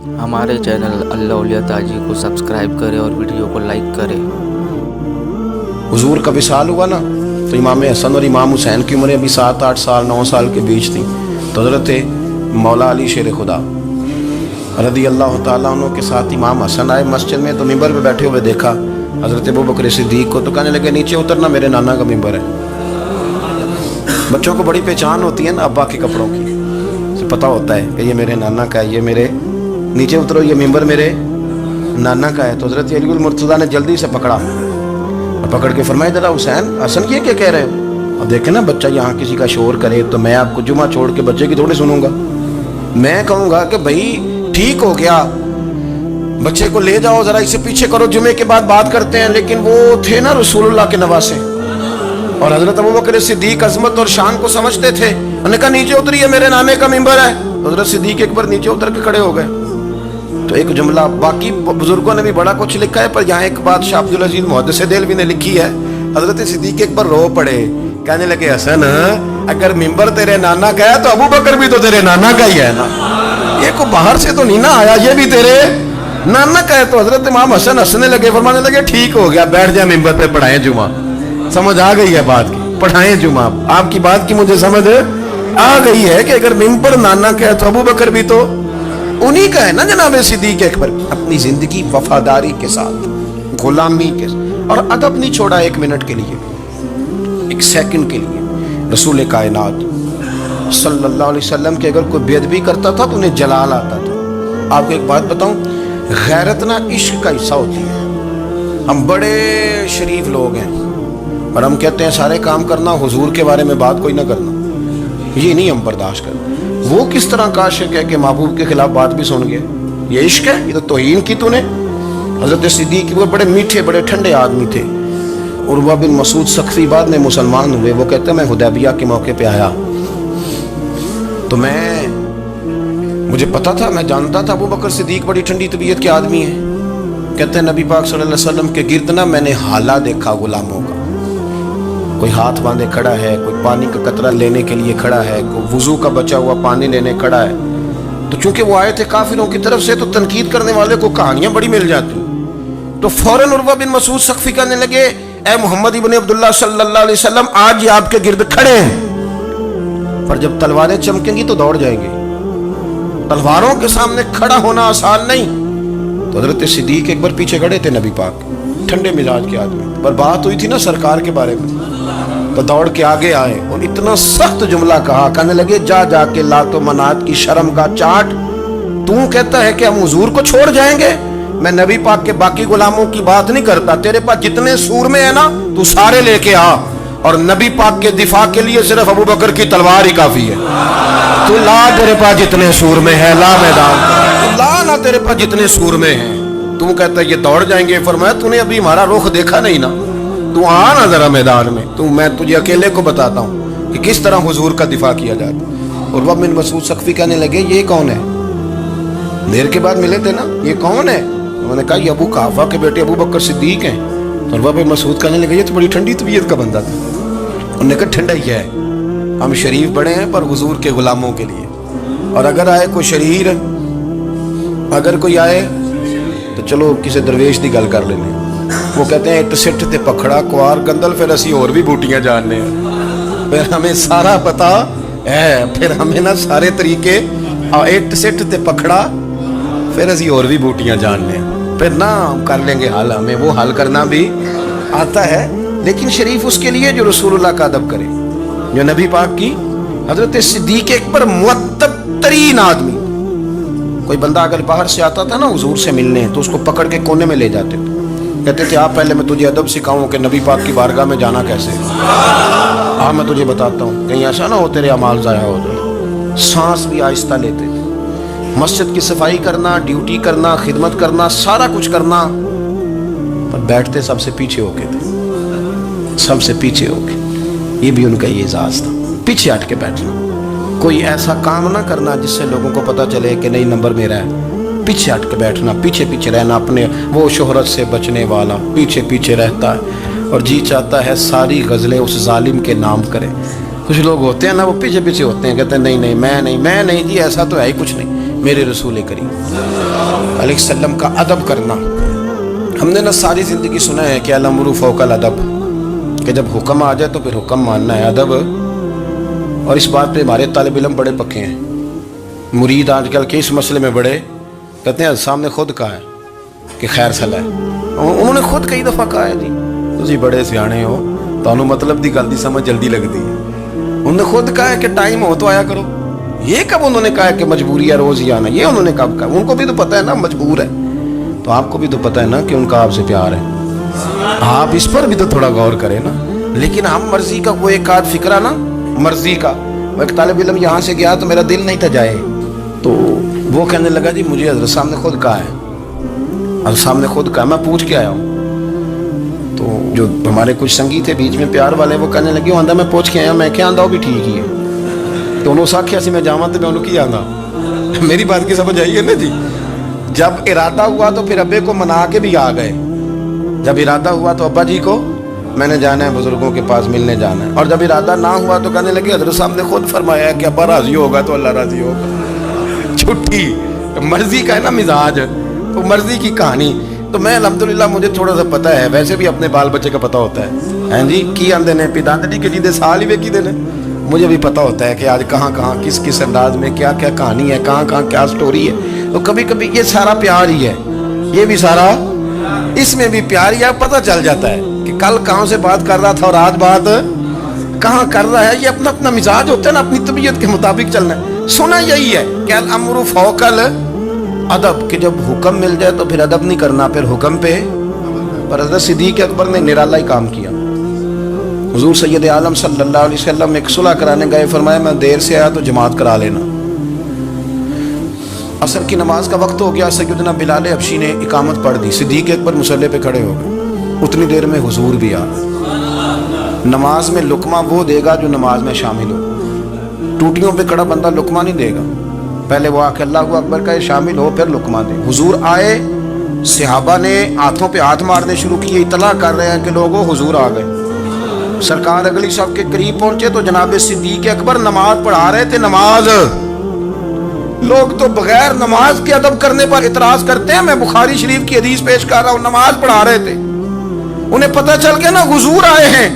हमारे चैनल अल्लाह औलिया ताजी को सब्सक्राइब करें और वीडियो को लाइक करें। हुजूर का विसाल हुआ ना, तो इमाम हसन और इमाम हुसैन की उम्रें अभी 7-8 साल 9 साल के बीच थी। तो हज़रत मौला अली शेर खुदा रज़ी अल्लाह ताला अन्हु के साथ इमाम हसन आए मस्जिद में, तो मिंबर पे बैठे हुए देखा हज़रत अबू बकर सिद्दीक को, तो कहने लगे नीचे उतरना, मेरे नाना का मिंबर है। बच्चों को बड़ी पहचान होती है ना अब्बा के कपड़ों की, तो पता होता है कि ये मेरे नाना का है, ये मेरे, नीचे उतरो, ये मिंबर मेरे नाना का है। तो हज़रत अली मुर्तज़ा ने जल्दी से पकड़ा और पकड़ के फरमाया जरा हुसैन हसन ये क्या कह रहे हो। अब देखे ना बच्चा यहाँ किसी का शोर करे तो मैं आपको जुमा छोड़ के बच्चे की थोड़ी सुनूंगा। मैं कहूँगा कि भाई ठीक हो गया, बच्चे को ले जाओ जरा इसे पीछे करो, जुमे के बाद बात करते हैं। लेकिन वो थे ना रसूलुल्लाह के नवासे, और हजरत अबू बकर सिद्दीक अजमत और शान को समझते थे। उन्होंने कहा नीचे उतरिए, मेरे नाने का मिंबर है। हजरत सिद्दीक एक बार नीचे उतर के खड़े हो गए। तो एक जुमला, बाकी बुजुर्गों ने भी बड़ा कुछ लिखा है, पर यहाँ एक बात शाह अब्दुल अजीज मुहद्दिस देलवी ने लिखी है। हजरत सिद्दीक एक बार रो पड़े, कहने लगे हसन अगर मिंबर तेरे नाना का है तो अबू बकर भी तो तेरे नाना का ही है ना, ये को बाहर से तो नहीं ना आया, ये भी तेरे नाना का है। तो हजरत इमाम हसन हंसने लगे, फरमाने लगे ठीक हो गया, बैठ जा मिंबर पे, पढ़ाएं जुमा। समझ आ गई है बात की, पढ़ाएं जुमा। आपकी बात की मुझे समझ आ गई है कि अगर मिंबर नाना का है तो अबू बकर भी तो उन्हीं का है ना जनाब सिद्दीक अकबर। अपनी जिंदगी वफादारी के साथ, गुलामी के साथ, और अदब नहीं छोड़ा एक मिनट के लिए, एक सेकंड के लिए। रसूल कायनात सल्लल्लाहु अलैहि वसल्लम के अगर कोई बेअदबी करता था तो उन्हें जलाल आता था। आपको एक बात बताऊं, गैरत ना इश्क का हिस्सा होती है। हम बड़े शरीफ लोग हैं और हम कहते हैं सारे काम करना, हुजूर के बारे में बात कोई ना करना, ये नहीं हम बर्दाश्त करते। वो किस तरह का आशिक है कि महबूब के खिलाफ बात भी सुन गया, ये इश्क है, ये तो तौहीन की तूने। हजरत सिद्दीक वो बड़े मीठे बड़े ठंडे आदमी थे। उर्वा बिन मसूद सख्फी बाद में मुसलमान हुए। वो कहते हैं मैं हुदैबिया के मौके पे आया तो मुझे पता था, मैं जानता था अबू बकर सिद्दीक बड़ी ठंडी तबीयत के आदमी है। कहते हैं नबी पाक सल्लल्लाहु अलैहि वसल्लम के गिर्द ना मैंने हाला देखा गुलामों का, कोई हाथ बांधे खड़ा है, कोई पानी का कतरा लेने के लिए खड़ा है, कोई वुजू का बचा हुआ पानी लेने खड़ा है। तो चूंकि वो आए थे काफिरों की तरफ से, तो तनकीद करने वाले को कहानियां बड़ी मिल जाती। तो फौरन उर्वा बिन मसूद सख्फी कहने लगे ए मोहम्मद इब्न अब्दुल्लाह सल्लल्लाहु अलैहि वसल्लम आज ये आपके गिर्द खड़े हैं, पर जब तलवारें चमकेंगी तो दौड़ जाएंगे। तलवारों के सामने खड़ा होना आसान नहीं। तो हजरत सिद्दीक एक बार पीछे खड़े थे नबी पाक, ठंडे मिजाज के आदमी, पर बात हुई थी ना सरकार के बारे में, तो दौड़ के आगे आए और इतना सख्त जुमला कहा, कहने लगे जा जाके लातो मनात की शर्म का चाट, तू कहता है कि हम हुजूर को छोड़ जाएंगे। मैं नबी पाक के बाकी गुलामों की बात नहीं करता, तेरे पास जितने सूरमे है ना तू सारे लेके आ, और नबी पाक के दिफा के लिए सिर्फ अबू बकर की तलवार ही काफी है। तू ला, तेरे पास जितने सूरमे है ला मैदान, तू ला ना, तेरे पास जितने सूरमे हैं। तू कहता है ये दौड़ जाएंगे, फरमाया तूने अभी हमारा रुख देखा नहीं ना, तू आ ना जरा मैदान में, मैं तुझे अकेले को बताता हूँ कि किस तरह हुजूर का दिफा किया जाता। और वह बिन मसूद सख्फी कहने लगे ये कौन है, देर के बाद मिले थे ना, ये कौन है। उन्होंने कहा ये अबू काफा के बेटे अबू बकर सिद्दीक हैं। और वह बिन मसूद कहने लगे ये तो बड़ी ठंडी तबीयत का बंदा था। उन्होंने कहा ठंडा ही है, हम शरीफ बड़े हैं पर हुजूर के गुलामों के लिए, और अगर आए कोई शरीर, अगर कोई आए तो चलो किसी दरवेश की गल कर लेने। वो कहते हैं इट सिट ते पखड़ा कुआर गंदल, फिर असी और भी बूटियां जानने हैं, फिर हमें सारा पता है, फिर हमें ना सारे तरीके, इट सिट ते पखड़ा, फिर असी और भी बूटियां जानने हैं, फिर ना कर लेंगे हल, हमें वो हल करना भी आता है। लेकिन शरीफ उसके लिए जो रसूलुल्लाह का अदब करे, जो नबी पाक की। हजरत सिद्दीक अकबर मुअद्दब तरीन आदमी, कोई बंदा अगर बाहर से आता था ना हुजूर से मिलने, तो उसको पकड़ के कोने में ले जाते थे, कहते थे आप पहले मैं तुझे अदब सिखाऊं कि नबी पाक की बारगाह में जाना कैसे। मैं तुझे बताता हूँ, कहीं ऐसा ना हो तेरे अमाल ज़ाया हो जाए। सांस भी आहिस्ता लेते थे, मस्जिद की सफाई करना, ड्यूटी करना, खिदमत करना, सारा कुछ करना, पर बैठते सबसे पीछे होके थे, सबसे पीछे होके। ये भी उनका ये एजाज था, पीछे हट के बैठना, कोई ऐसा काम ना करना जिससे लोगों को पता चले कि नहीं नंबर मेरा है। पीछे हट के बैठना, पीछे पीछे रहना, अपने वो शोहरत से बचने वाला पीछे पीछे रहता है और जी चाहता है सारी गज़लें उस जालिम के नाम करें। कुछ लोग होते हैं ना वो पीछे पीछे होते हैं, कहते हैं नहीं नहीं मैं नहीं जी, ऐसा तो है ही कुछ नहीं, میرے رسول کریم علیہ السلام کا ادب کرنا. ہم نے نا ساری زندگی سنا ہے کہ الامر فوق الادب، کہ جب حکم آ جائے تو پھر حکم ماننا ہے، ادب. اور اس بات پہ ہمارے طالب علم بڑے پکے ہیں. مرید آج کل کے اس مسئلے میں بڑے کہتے ہیں سامنے خود کہا ہے کہ خیر صلاح ہے. انہوں نے خود کئی دفعہ کہا ہے جی تسی بڑے سیانے ہو، تانوں مطلب دی گل دی سمجھ جلدی لگتی ہے. انہوں نے خود کہا ہے کہ ٹائم ہو تو آیا کرو. یہ کب انہوں نے کہا ہے کہ مجبوری ہے روز ہی آنا؟ یہ انہوں نے کب کہا؟ ان کو بھی تو پتہ ہے نا مجبور ہے. تو آپ کو بھی تو پتہ ہے نا کہ ان کا آپ سے پیار ہے. آپ اس پر بھی تو تھوڑا غور کریں نا. لیکن ہم مرضی کا کوئی ایک آدھ فکرہ نا، مرضی کا. ایک طالب علم یہاں سے گیا تو میرا دل نہیں تھا جائے، تو وہ کہنے لگا جی مجھے حضرت صاحب نے خود کہا ہے، حضرت صاحب نے خود کہا، میں پوچھ کے آیا ہوں. تو جو ہمارے کچھ سنگی تھے بیچ میں پیار والے، وہ کہنے لگے آندہ میں پوچھ کے آیا. میں کیا آندہ وہ بھی ٹھیک ہی ہے. تو انہوں ساکھیا سی میں جاواں تو میں انہوں کی آندہ. میری بات کی سمجھ آئی ہے نا جی. جب ارادہ ہوا تو پھر ابے کو منا کے بھی آ گئے. جب ارادہ ہوا تو ابا جی کو میں نے جانا ہے، بزرگوں کے پاس ملنے جانا ہے. اور جب ارادہ نہ ہوا تو کہنے لگے حضرت صاحب نے خود فرمایا ہے کہ ابا راضی ہوگا تو اللہ راضی ہوگا. چھٹی مرضی کا ہے نا مزاج، تو مرضی کی کہانی. تو میں الحمدللہ مجھے تھوڑا سا پتہ ہے، ویسے بھی اپنے بال بچے کا پتہ ہوتا ہے. ہیں جی کی آندے نے پیدانتڑی کے جیدے سال ہی ویکھی دے نے. مجھے بھی پتہ ہوتا ہے کہ آج کہاں کہاں کس کس انداز میں کیا کیا کہانی ہے، کہاں کہاں کیا سٹوری ہے. تو کبھی کبھی یہ سارا پیار ہی ہے، یہ بھی سارا اس میں بھی پیار ہی ہے. پتہ چل جاتا ہے کہ کل کہاں سے بات کر رہا تھا اور آج بات کہاں کر رہا ہے. یہ اپنا اپنا مزاج ہوتا ہے نا، اپنی طبیعت کے مطابق چلنا ہے. سنا یہی ہے کہ الامر فوق الادب، کہ جب حکم مل جائے تو پھر ادب نہیں کرنا، پھر حکم پہ. پر حضرت صدیق اکبر نے نرالا ہی کام کیا. حضور سید عالم صلی اللہ علیہ وسلم ایک صلح کرانے گئے، فرمایا میں دیر سے آیا تو جماعت کرا لینا. عصر کی نماز کا وقت ہو گیا، سیدنا بلال حبشی نے اقامت پڑھ دی. صدیق اکبر مصلی پہ کھڑے ہو گئے. اتنی دیر میں حضور بھی آ. نماز میں لقمہ وہ دے گا جو نماز میں شامل ہو. ٹوٹیوں پہ کھڑا بندہ لقمہ نہیں دے گا، پہلے وہ آ کے اللہ اکبر کا شامل ہو پھر لقمہ دے. حضور آئے، صحابہ نے ہاتھوں پہ ہاتھ مارنے شروع کیے، اطلاع کر رہے ہیں کہ لوگوں حضور آ گئے. سرکار اگلی صف کے قریب پہنچے تو جناب صدیق اکبر نماز پڑھا رہے تھے. نماز لوگ تو بغیر نماز کے ادب کرنے پر اعتراض کرتے ہیں. میں بخاری شریف کی حدیث پیش کر رہا ہوں، نماز پڑھا رہے تھے. انہیں پتہ چل گیا نا حضور آئے ہیں،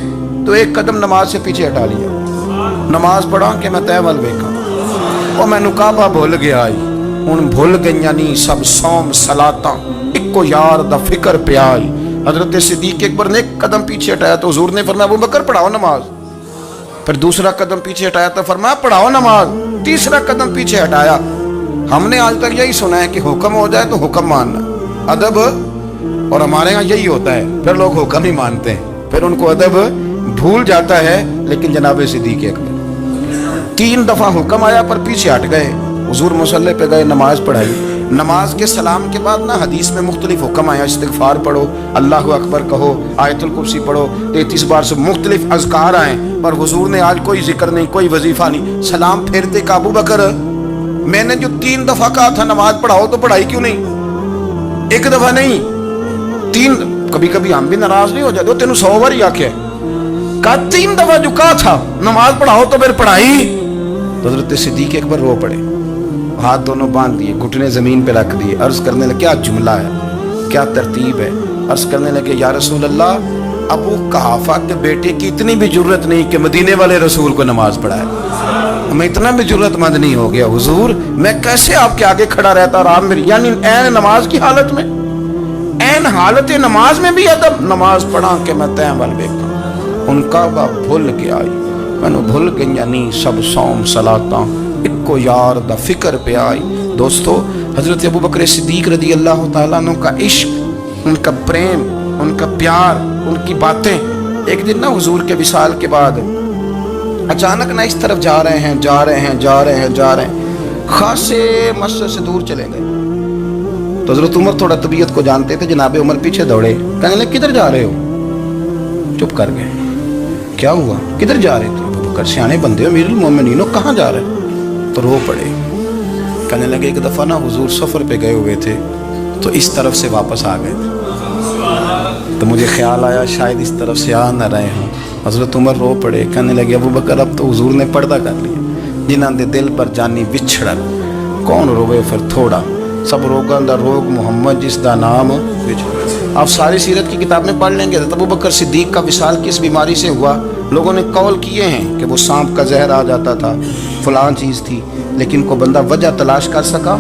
تو ایک قدم نماز سے پیچھے ہٹا لیا. نماز پڑھا کہ میں تے ول ویکھاں، او میں کعبہ بھول گیا آئی. ہن بھول گئیاں نہیں سب صوم صلاتاں، اکو یار دا فکر پہ آئی. حضرت صدیق اکبر نے ایک قدم پیچھے ہٹایا تو حضور نے فرمایا ابو بکر پڑھاؤ نماز. پھر دوسرا قدم پیچھے ہٹایا تو فرمایا پڑھاؤ نماز. تیسرا قدم پیچھے ہٹایا. ہم نے آج تک یہی سنا ہے کہ حکم ہو جائے تو حکم ماننا، ادب. اور ہمارے ہاں یہی ہوتا ہے، پھر لوگ حکم ہی مانتے ہیں، پھر ان کو ادب بھول جاتا ہے. لیکن جناب صدیق اکبر 3 دفعہ حکم آیا پر پیچھے ہٹ گئے. حضور مصلی پہ گئے، نماز پڑھائی. نماز کے سلام کے بعد نا حدیث میں مختلف حکم آیا، استغفار پڑھو، اللہ اکبر کہو، آیت الکرسی پڑھو، 33 بار سے مختلف اذکار آئے. پر حضور نے آج کوئی ذکر نہیں، کوئی وظیفہ نہیں. سلام پھیرتے کہ ابو بکر میں نے جو 3 دفعہ کہا تھا نماز پڑھاؤ تو پڑھائی کیوں نہیں؟ ایک دفعہ نہیں 3. کبھی کبھی ہم بھی ناراض نہیں ہو جاتے، تینوں 100 بار ہی آکھیا کہا 3 دفعہ جو کہا تھا نماز پڑھاؤ تو پھر پڑھائی. تو حضرت صدیق اکبر رو پڑے، ہاتھ دونوں باندھ دیے، گھٹنے زمین پہ رکھ دیے. عرض کرنے لگے کیا جملہ ہے، کیا ترتیب ہے. عرض کرنے لگے یا رسول اللہ، ابو قحافہ کے بیٹے کی اتنی بھی جرت نہیں کہ مدینے والے رسول کو نماز پڑھائے. میں اتنا بھی جرت مند نہیں ہو گیا حضور، میں کیسے آپ کے آگے کھڑا رہتا. اور آپ میری یعنی این نماز کی حالت میں، این حالت نماز میں بھی ادب. نماز پڑھا کہ میں تیں ول ویکھاں. ان کعبہ بھول کے آئی، میں نے بھول گئی نہیں سب صوم صلاتاں، اکو یار دا فکر پہ آئی. دوستو حضرت ابو بکر صدیق رضی اللہ تعالیٰ عنہ کا عشق، ان کا پریم، ان کا پیار، ان کی باتیں. ایک دن نا حضور کے وصال کے بعد اچانک نہ اس طرف جا رہے ہیں، خاصے مسجد سے دور چلے گئے. تو حضرت عمر تھوڑا طبیعت کو جانتے تھے، جناب عمر پیچھے دوڑے، کہنے لگے کدھر جا رہے ہو؟ چپ کر گئے. کیا ہوا، کدھر جا رہے تھے؟ ابو بکر سیانے بندے ہو، امیر المومنین ہو، کہاں جا رہے؟ تو رو پڑے. کہنے لگے ایک دفعہ نا حضور سفر پہ گئے ہوئے تھے تو اس طرف سے واپس آ گئے تھے، تو مجھے خیال آیا شاید اس طرف سے آ نہ رہے ہوں. حضرت عمر رو پڑے. کہنے لگے ابو بکر اب تو حضور نے پردہ کر لیا، جنہاں دے دل پر جانی وچھڑن कौन रोवे फिर थोड़ा, सब रोगों का रोग मोहम्मद जिसका नाम। आप सारी सीरत की किताब में पढ़ लेंगे तो अबू बकर सिद्दीक का विसाल किस बीमारी से हुआ। लोगों ने कौल किए हैं कि वो सांप का जहर आ जाता था, फलां चीज़ थी, लेकिन को बंदा वजह तलाश कर सका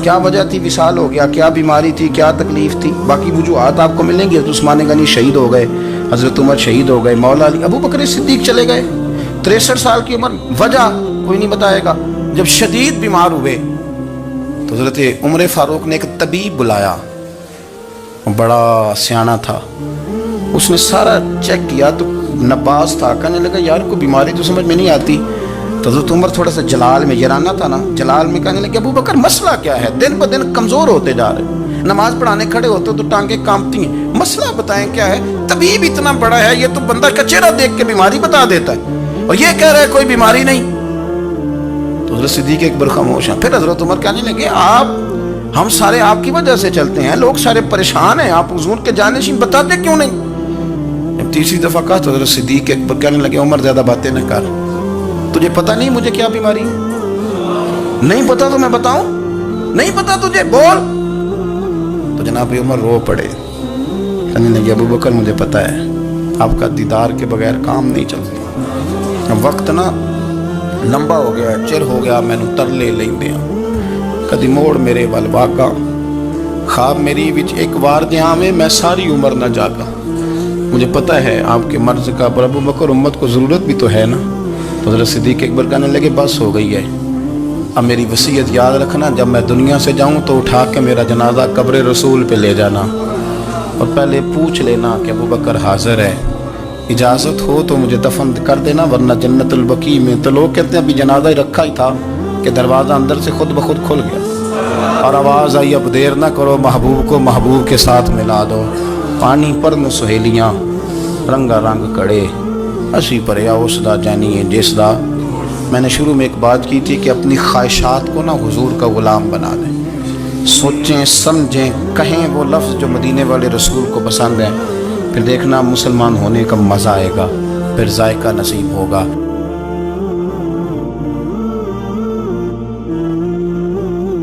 क्या वजह थी, विसाल हो गया, क्या बीमारी थी, क्या तकलीफ थी। बाकी वजूहात आपको मिलेंगी। हज़रत उस्मान गनी शहीद हो गए, हज़रत उमर शहीद हो गए, मौला अली, अबू बकर सिद्दीक चले गए 63 साल की उम्र, वजह कोई नहीं बताएगा। जब शदीद बीमार हुए तो हज़रत उमर फारूक ने एक तबीब बुलाया, बड़ा सियाना था, उसने सारा चेक किया तो नबाज था। कहने लगा यार कोई बीमारी तो समझ में नहीं आती। तो हज़रत उमर थोड़ा सा जलाल में, यराना था ना, जलाल में कहने लगे अबू बकर मसला क्या है, दिन ब दिन कमज़ोर होते जा रहे, नमाज पढ़ाने खड़े होते तो टांगे कांपती हैं, मसला बताएं क्या है। तबीब इतना बड़ा है, ये तो बंदा का चेहरा देख के बीमारी बता देता है, और ये कह रहा है कोई बीमारी नहीं। तो हज़रत सिद्दीक़ अकबर खामोश हैं। फिर हज़रत उमर कहने लगे हम सारे आपकी वजह से चलते हैं, लोग सारे परेशान हैं, आप हुजूर के जानशीन बताते क्यों नहीं। जब तीसरी दफ़ा कहा तो हज़रत सिद्दीक़ अकबर कहने लगे उमर ज़्यादा बातें न कर, तुझे पता नहीं मुझे क्या बीमारी है, नहीं पता तो मैं बताऊं, नहीं पता तुझे बोल। तो जनाब उमर रो पड़े, कहने लगे अबू बकर मुझे पता है, आपका दीदार के बगैर काम नहीं चलता। वक्त ना लंबा हो गया, चिर हो गया, मैनू तरले लेंदे कदी मोड़ मेरे वल वागा, ख्वाब मेरी विच एक वार दिया में मैं सारी उम्र न जागा। मुझे पता है आपके मर्ज का, पर अबू बकर उम्मत को ज़रूरत भी तो है ना। तो हज़रत सिद्दीक़ अकबर कहने लगे बस हो गई है, अब मेरी वसीयत याद रखना, जब मैं दुनिया से जाऊं तो उठा के मेरा जनाजा कब्र रसूल पे ले जाना, और पहले पूछ लेना कि अबू बकर हाजिर है, इजाज़त हो तो मुझे दफन कर देना, वरना जन्नतुल बकी में। तो लोग कहते हैं अभी जनाजा ही रखा ही था कि दरवाज़ा अंदर से खुद ब खुद खुल गया और आवाज़ आई अब देर ना करो, महबूब को महबूब के साथ मिला दो। पानी पर न सहेलियाँ रंगा रंग कड़े, असी परया उसदा जानिए जिसदा। मैंने शुरू में एक बात की थी कि अपनी ख्वाहिशात को ना हुजूर का ग़ुलाम बना दें, सोचें समझें कहें वो लफ्ज़ जो मदीने वाले रसूल को पसंद हैं, फिर देखना मुसलमान होने का मज़ा आएगा, फिर जायका नसीब होगा।